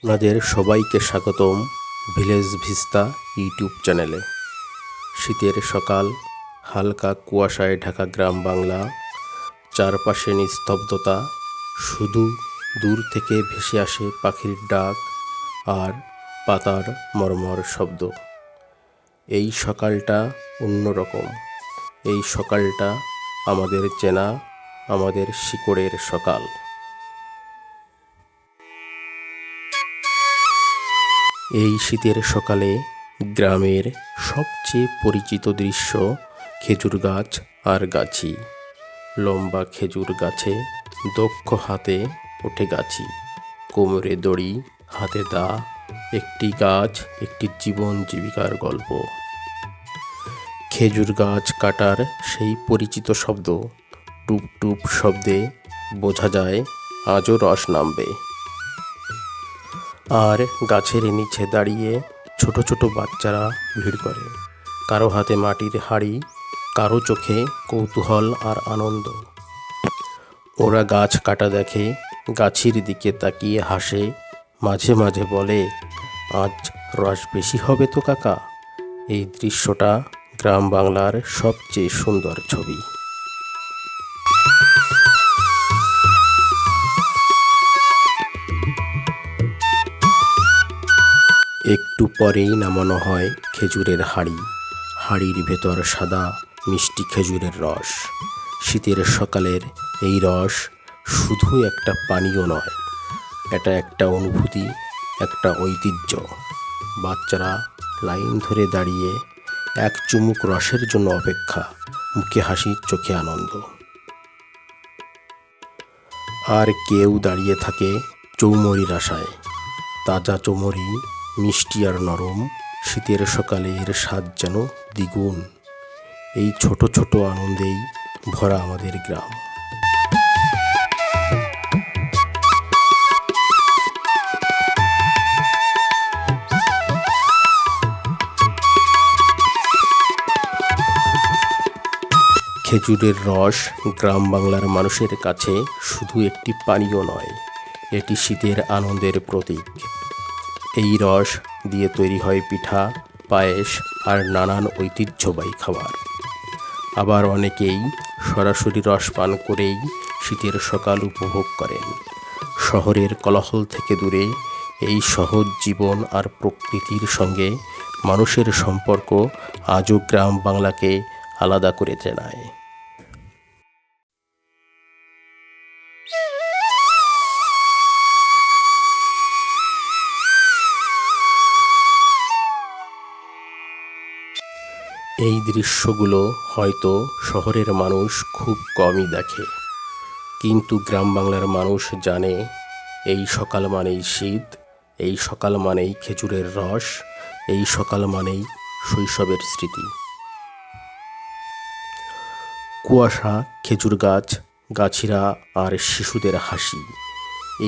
আপনাদের সবাইকে স্বাগতম ভিলেজ ভিস্তা ইউটিউব চ্যানেলে। শীতের সকাল, হালকা কুয়াশায় ঢাকা গ্রাম বাংলা, চারপাশে নিস্তব্ধতা, শুধু দূর থেকে ভেসে আসে পাখির ডাক আর পাতার মরমর শব্দ। এই সকালটা অন্যরকম। এই সকালটা আমাদের চেনা, আমাদের শিকড়ের সকাল। এই শীতের সকালে গ্রামের সবচেয়ে পরিচিত দৃশ্য খেজুর গাছ আর গাছি। লম্বা খেজুর গাছে দক্ষ হাতে ওঠে গাছি, কোমরে দড়ি, হাতে দা, একটি গাছ একটি জীবন জীবিকার গল্প। খেজুর গাছ কাটার সেই পরিচিত শব্দ, টুপ টুপ শব্দে বোঝা যায় আজও রস নামবে। আর গাছের নিচে দাঁড়িয়ে ছোট ছোট বাচ্চারা ভিড় করে, কারো হাতে মাটির হাঁড়ি, কারো চোখে কৌতূহল আর আনন্দ। ওরা গাছ কাটা দেখে, গাছের দিকে তাকিয়ে হাসে, মাঝে মাঝে বলে, আজ রস বেশি হবে তো কাকা। এই দৃশ্যটা গ্রাম বাংলার সবচেয়ে সুন্দর ছবি। একটু পরেই নামানো হয় খেজুরের হাঁড়ি। হাঁড়ির ভেতর সাদা মিষ্টি খেজুরের রস। শীতের সকালের এই রস শুধু একটা পানীয় নয়, এটা একটা অনুভূতি, একটা ঐতিহ্য। বাচ্চারা লাইন ধরে দাঁড়িয়ে এক চুমুক রসের জন্য অপেক্ষা, মুখে হাসি, চোখে আনন্দ। আর কেউ দাঁড়িয়ে থাকে চৌমরির আশায়। তাজা চৌমরি, মিষ্টি আর নরম। শীতের সকালে এর স্বাদ যেন দ্বিগুণ। এই ছোট ছোট আনন্দেই ভরা আমাদের গ্রাম। খেজুরের রস গ্রাম বাংলার মানুষের কাছে শুধু একটি পানীয় নয়, এটি শীতের আনন্দের প্রতীক। এই রস দিয়ে তৈরি হয় পিঠা, পায়েস আর নানান ঐতিহ্যবাহী খাবার। আবার অনেকেই সরাসরি রস পান করেই শীতের সকাল উপভোগ করেন। শহরের কোলাহল থেকে দূরে এই সহজ জীবন আর প্রকৃতির সঙ্গে মানুষের সম্পর্ক আজও গ্রাম বাংলাকে আলাদা করে চেনায়। এই দৃশ্যগুলো হয়তো শহরের মানুষ খুব কমই দেখে, কিন্তু গ্রাম বাংলার মানুষ জানে এই সকাল মানেই শীত, এই সকাল মানেই খেজুরের রস, এই সকাল মানেই শৈশবের স্মৃতি। কুয়াশা, খেজুর গাছ, গাছিরা আর শিশুদের হাসি,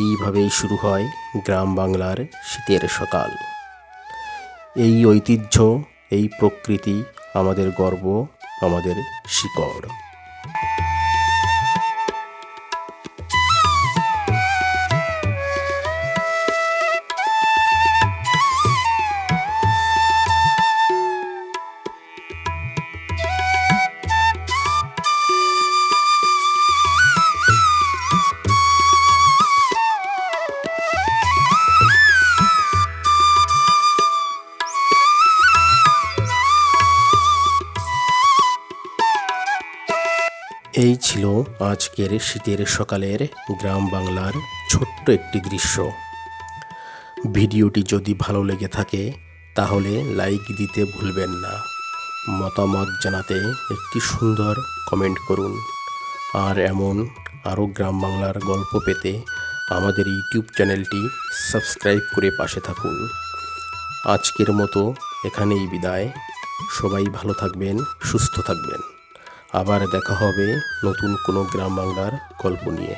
এইভাবেই শুরু হয় গ্রাম বাংলার শীতের সকাল। এই ঐতিহ্য, এই প্রকৃতি আমাদের গর্ব, আমাদের শিকড়। এই ছিল আজকের শীতের সকালের গ্রাম বাংলার ছোট্ট একটি দৃশ্য। ভিডিওটি যদি ভালো লেগে থাকে তাহলে লাইক দিতে ভুলবেন না। মতামত জানাতে একটি সুন্দর কমেন্ট করুন। আর এমন আরও গ্রাম বাংলার গল্প পেতে আমাদের ইউটিউব চ্যানেলটি সাবস্ক্রাইব করে পাশে থাকুন। আজকের মতো এখানেই বিদায়। সবাই ভালো থাকবেন, সুস্থ থাকবেন। আবার দেখা হবে নতুন কোনো গ্রাম বাংলার গল্প নিয়ে।